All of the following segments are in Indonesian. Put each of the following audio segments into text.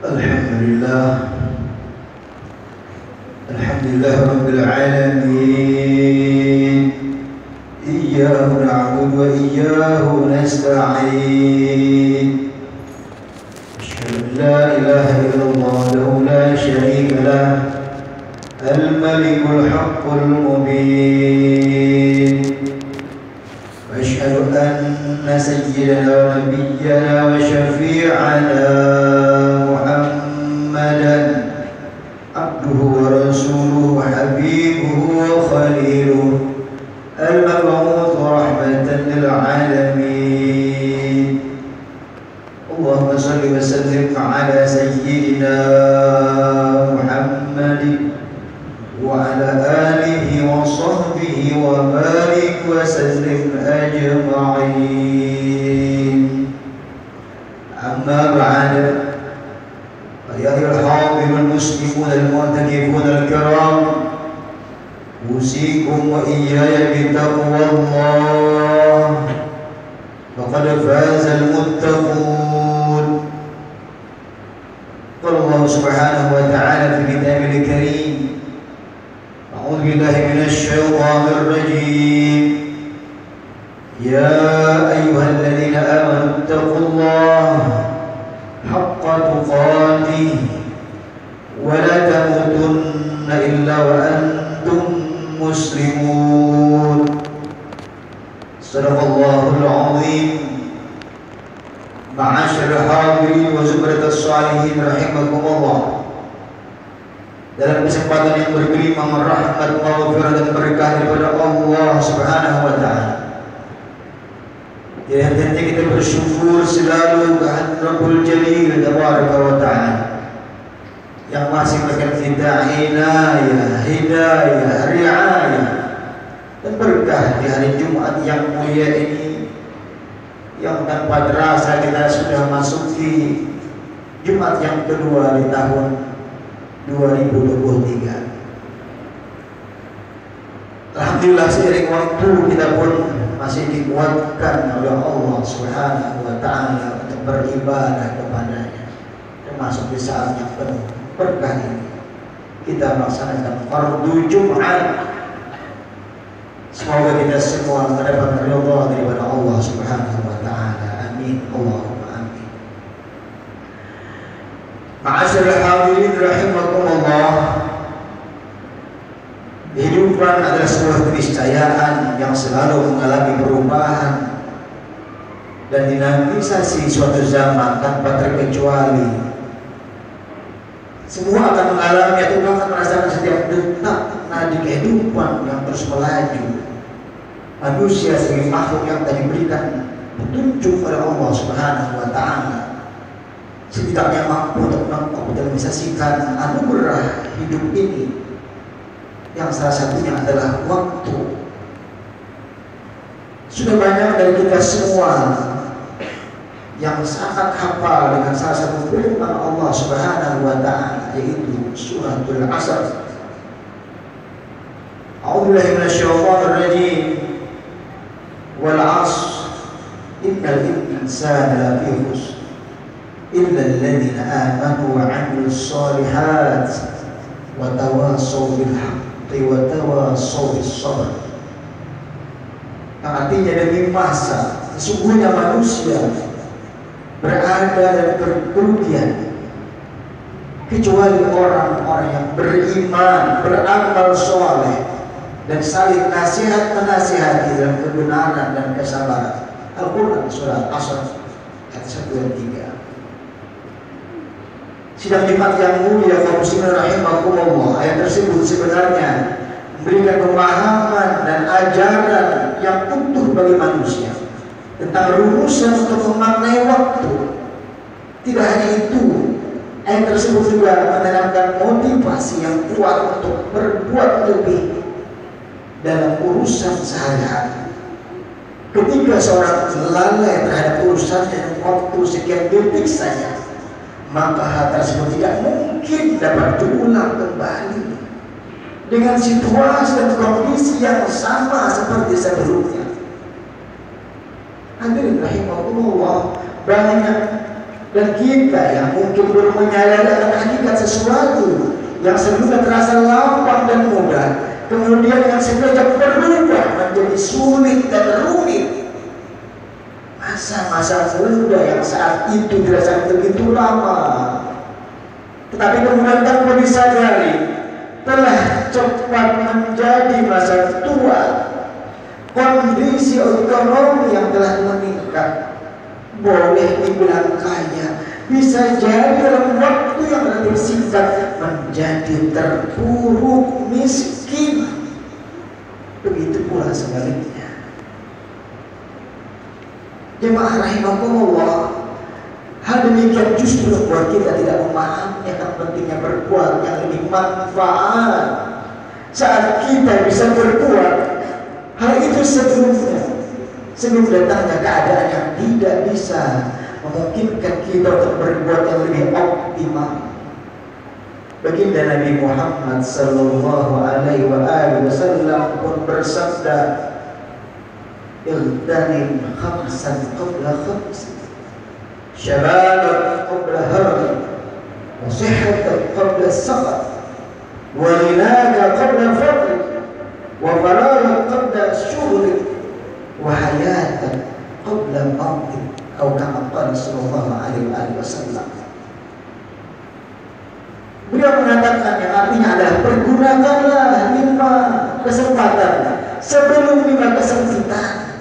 Alhamdulillah, Alhamdulillah Rabbil Alamin. Iyyahu na'budu wa iyyahu nasta'in. Asyhadu an la ilaha illallah wahdahu la syarika lah, al-malikul haqqul mubin. Wa asyhadu anna sayyidana wa nabiyyana wa syafi'ana Muhammadan abduhu wa rasuluhu wa habibuhu wa khaliluhu al-mab'uth rahmatan lil alamin. Allahumma shalli wa sallim ala sayyidina Muhammadin wa ala alihi wa sahbihi wa barik wa sallim ajma'in. Amma ba'da. أيها الحاضرون المسلمون المعتكفون الكرام، أوصيكم وإياي بتقوى الله، فقد فاز المتقون. قال الله سبحانه وتعالى في كتابه الكريم: أعوذ بالله من الشيطان الرجيم، يا أيها الذين آمنوا اتقوا الله حق تقاته ولا تموتن إلا وأنتم مسلمون. صدق الله العظيم. معاشر الحاضرين wa zumratus shalihin rahimakumullah. Dalam kesempatan yang bergelimang rahmat, maghfirah dan berkah daripada Allah Subhanahu wa taala, ya, hendaknya kita bersyukur selalu kepada Rabbul Jalil Tabaraka wa Ta'ala yang masih memberikan kita inayah, hidayah, riayah dan berkah di hari Jumat yang mulia ini, yang tanpa terasa kita sudah masuki Jumat yang kedua di tahun 2023. Alhamdulillah, seiring waktu kita pun masih dikuatkan oleh Allah Subhanahu wa Ta'ala untuk beribadah kepadanya, termasuk di saat yang penuh berkah ini kita melaksanakan fardu Jumat. Semoga kita semua mendapat ridha daripada Allah Subhanahu wa Ta'ala. Amin, Allahumma amin. Ma'asyiral hadirin rahimakumullah, kehidupan adalah sebuah keniscayaan yang selalu mengalami perubahan dan dinamisasi suatu zaman tanpa terkecuali. Semua akan mengalami atau akan merasakan setiap detak nadi kehidupan yang terus melaju. Manusia sebagai makhluk yang tadi diberikan petunjuk oleh Allah Subhanahu wa Ta'ala, setidaknya mampu untuk mengkapitalisasikan anugerah hidup ini, yang salah satunya adalah waktu. Sudah banyak dari kita semua yang sangat hafal dengan salah satu firman Allah Subhanahu wa Ta'ala, yaitu suratul Asr. A'udzubillahi minasyaitonir rajim. Wal 'ashr innal insana lafi khusr illa alladziina aamanu wa 'amilus shalihaat wa tawassaw bil haqqi wa tawassaw bis sabr. Artinya, demi masa sesungguhnya manusia berada dalam kerugian kecuali orang-orang yang beriman, beramal soleh, dan saling nasihat menasihati dalam kebenaran dan kesabaran. Al-Quran surah Asr ayat 1 dan 3. Sidang Jumat yang mulia kaum muslimin rahimakumullah, ayat tersebut sebenarnya memberikan pemahaman dan ajaran yang utuh bagi manusia tentang rumusan untuk memaknai waktu. Tidak hanya itu, ayat tersebut juga menanamkan motivasi yang kuat untuk berbuat lebih dalam urusan sehari-hari. Ketika seorang lalai terhadap urusan dan waktu sekian detik saja, maka hal tersebut tidak mungkin dapat diulang kembali dengan situasi dan kondisi yang sama seperti sebelumnya. Hadirin rahimahullah, banyak Dan kita yang mungkin belum menyadari akan hakikat sesuatu yang sebelumnya terasa lapang dan mudah, kemudian yang sekejap berubah menjadi sulit dan rumit. Masa-masa muda yang saat itu dirasa begitu lama, tetapi kemudian tanpa disadari telah cepat menjadi masa tua. Kondisi ekonomi yang telah meningkat, boleh dibilang kaya, bisa jadi dalam waktu yang relatif singkat menjadi terpuruk miskin. Begitu pula sebaliknya. Jemaah rahimakumullah, hal demikian justru membuat kita tidak memahami akan pentingnya berbuat yang lebih manfaat. Saat kita bisa berbuat hal itu sebelum datangnya keadaan yang tidak bisa memungkinkan kita untuk berbuat yang lebih optimal. Baginda Nabi Muhammad sallallahu alaihi wasallam pun bersabda, "Iltanim khamsan qabla khamsin, syababan qabla haram, wa sihhatan qabla saqam, wa ghinaka qabla faqr, wa faragan qabla syughli, wa hayatan qabla mautin." Atau kama qala sallallahu alaihi wasallam. Beliau mengatakan yang artinya adalah pergunakanlah 5 kesempatan sebelum 5 kesempitan.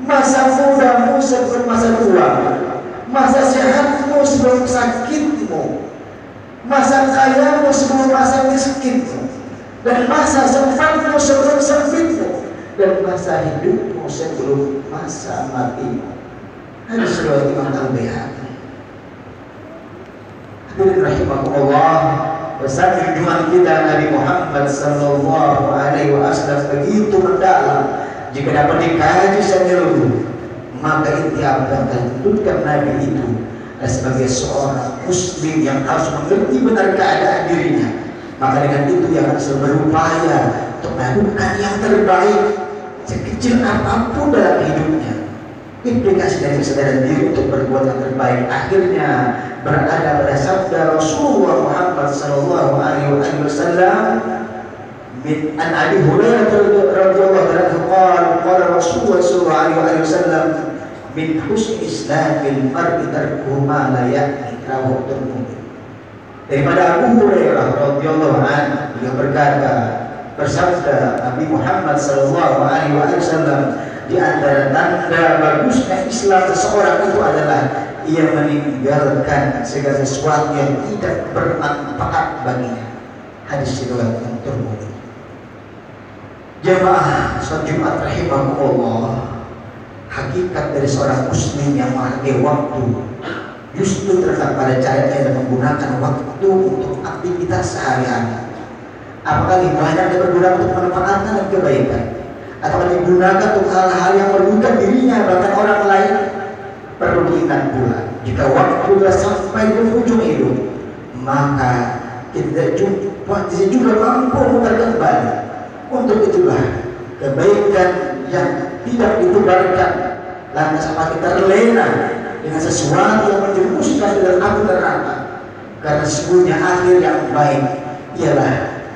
Masa mudamu sebelum masa tua, masa sehatmu sebelum sakitmu, masa kayamu sebelum masa miskinmu, dan masa sempatmu sebelum sempitmu, dan masa hidupmu sebelum masa matimu. Hadis riwayat Imam Al-Baihaqi. Hadirin rahimakumullah, pesan junjungan kita Nabi Muhammad sallallahu alaihi wasallam begitu mendalam. Jika dapat dikaji menyeluruh, maka inti apa yang akan dituntutkan Nabi itu sebagai seorang muslim yang harus mengerti benar keadaan dirinya. Maka dengan itu dia akan selalu berupaya untuk melakukan yang terbaik sekecil apapun dalam hidupnya. Implikasi dari kesadaran diri untuk berbuat yang terbaik akhirnya berada pada sabda Rasulullah Muhammad sallallahu alaihi wasallam min an Abi Hurairah radhiyallahu anhu qala Rasulullah sallallahu alaihi wasallam min husni islamil mar'i tarkuhu ma la ya'ni rawahu Tirmidzi. Daripada Abu Hurairah radhiyallahu anhu, dia berkata, bersabda Nabi Muhammad sallallahu alaihi wasallam, di antara tanda bagusnya Islam seseorang itu adalah ia meninggalkan segala sesuatu yang tidak bermanfaat baginya. Hadis riwayat Tirmidzi. Jemaah salat Jumat rahimakumullah, hakikat dari seorang muslim yang menghargai waktu justru terletak pada caranya dalam menggunakan waktu untuk aktivitas sehari-hari. Apakah banyak dipergunakan untuk manfaatan dan kebaikan, atau digunakan untuk hal-hal yang merugikan dirinya bahkan orang lain? Perlu diingat pula, jika waktu sudah sampai di ujung hidup, maka kita juga mampu memutar kembali. Untuk itulah kebaikan yang tidak ditebarkan lantas apa kita terlena dengan sesuatu yang menjerumuskan dalam api neraka. Karena sesungguhnya akhir yang baik ialah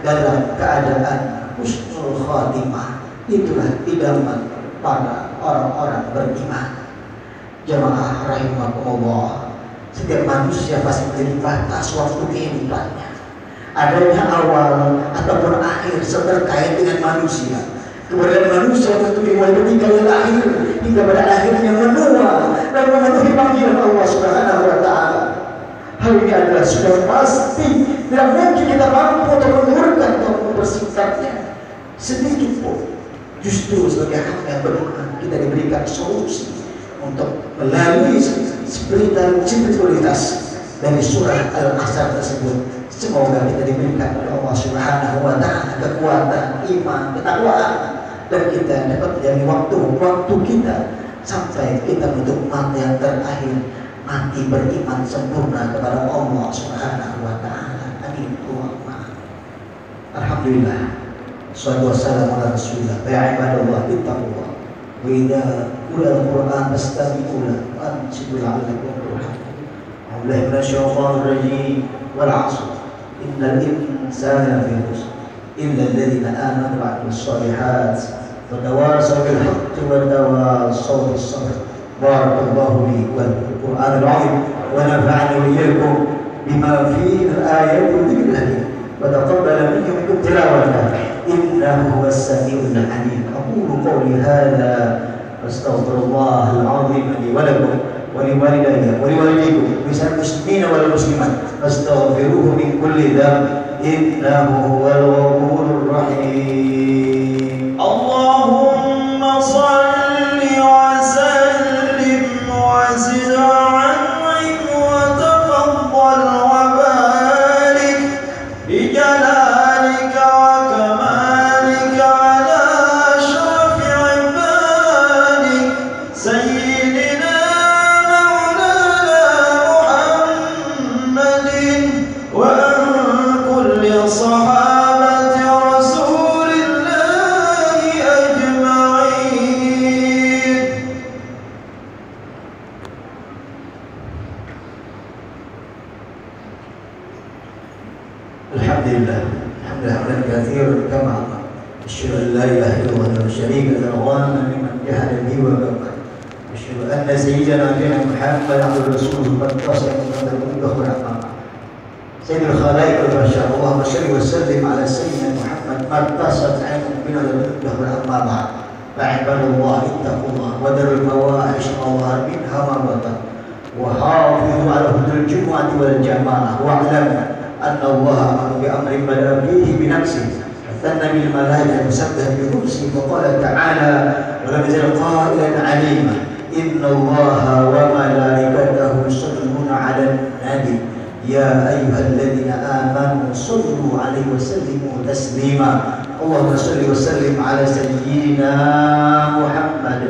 dalam keadaan husnul khatimah. Itulah idaman para orang-orang beriman. Jemaah rahimakumullah, setiap manusia pasti menjadi batas waktu kehidupannya. Adanya awal ataupun akhir terkait dengan manusia. Kemudian manusia tentu dimulai ketika dia lahir hingga pada akhirnya menua dan memenuhi panggilan Allah Subhanahu wa taala. Hal ini adalah sudah pasti, tidak mungkin kita mampu untuk mengurungkan atau mempersingkatnya sedikit pun. Justru sebagai hamba yang beriman kita diberikan solusi untuk melalui spiritualitas dari surah Al-Asr tersebut. Semoga kita diberikan oleh Allah Subhanahu wa taala kekuatan iman, ketakwaan, dan kita dapat menjadi waktu kita sampai kita menutup mata yang terakhir, mati beriman sempurna kepada Allah Subhanahu wa taala. Amin. Alhamdulillah. Sallallahu wasallam ala Rasulillah. Ya ibadallah ittaqullah. Wa idza quri'a al-Qur'an fastami'u lahu wa ansitu la'allakum turhamun. بالله من الشيطان الرجيم والعصر إن الإنسان لفي خسر إلا الذين آمنوا وعملوا الصالحات وتواصوا بالحق وتواصوا بالصبر. بارك الله لي ولكم القرآن العظيم ونفعني وإياكم بما فيه من الآيات والذكر الحكيم وتقبل مني ومنكم تلاوته إنه هو السميع العليم. أقول قولي هذا واستغفر الله العظيم لي ولكم ولوالدي ولوالديكم ولسائر المسلمين والمسلمات فاستغفروه من كل ذنب إنه هو الغفور الرحيم. اللهم صل وسلم وزد وعنهم وتفضل وبارك بجلالك وكمالك على أشرف عبادك سيدنا مولانا محمد وعن كل صحابة رسول الله أجمعين. الحمد لله حمدا كثيرا كما أمر. أشهد أن لا إله إلا الله وحده لا شريك له غانا لمن جحد به وكفر. أشهد أن سيدنا محمد عبد الرسول قد وصل من الأخرى سيد الخلائق والبشر. اللهم صل وسلم على سيدنا محمد ما اتصلت عينكم بنا الأخرى أما بعد. فعباد الله اتقوا الله وذروا الفواحش ما ظهر منها ما بطن وحافظوا على حدود الجمعة والجماعة واعلموا أن الله أمر بأمر بدا فيه بنفسه وثنى بالملائكة مسبح بقدسه وقال تعالى ولم يزل قائلا عليما إن الله وملائكته يصلون على النبي يا أيها الذين آمنوا صلوا عليه وسلموا تسليما. اللهم صل وسلم على سيدنا محمد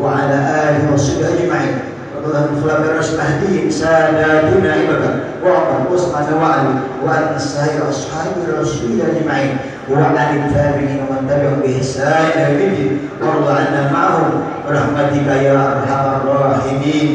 وعلى آله وصحبه أجمعين وعلى الخلفاء الراشدين المهديين ساداتنا أبدا وعمر وعثمان وعلي وعن سائر أصحاب الرسول أجمعين وعن التابعين ومن تبعهم بإحسان إلى يوم الدين وارض عنا معهم برحمتك يا أرحم الراحمين.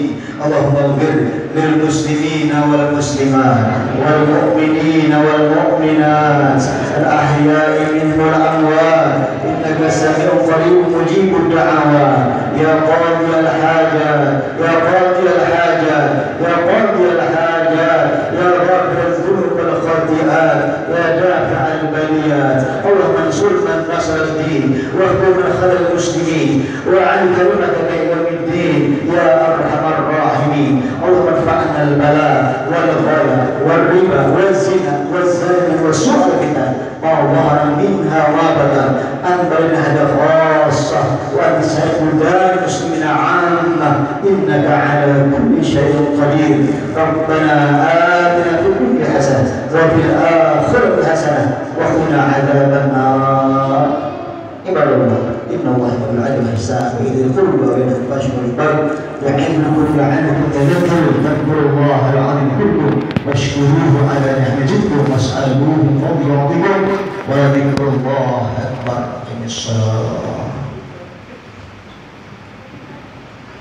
اللهم اغفر للمسلمين والمسلمات والمؤمنين والمؤمنات الأحياء منهم والأموات إنك سميع قريب مجيب الدعوات يا قاضي الحاجات يا قاضي الحاجات يا قاضي الحاجات يا غافر الذنوب والخطيئات يا دافع البليات. اللهم انصر من نصر الدين واهدم من خذل المسلمين وعن كلمة يوم الدين يا أرحم الراحمين. اللهم ارفعنا البلاء والغلا والربا والزنا والزنا وسوء الفتن ما ظهر منها وما بطن أن بلدنا خاصة وأن سائر بلدان المسلمين عامة إنك على كل شيء قدير. ربنا آتنا في كل حسنة وفي الآخرة حسنة وقنا عذاب النار. عباد الله إن الله يأمر بالعدل والإحسان وإيتاء ذي القربى وينهى عن الفحشاء والمنكر يعظكم لعلكم تذكرون. فاذكروا الله العظيم كله واشكروه على نعمتكم واسألوه من فضل ربكم ولذكر الله أكبر. من الصلاة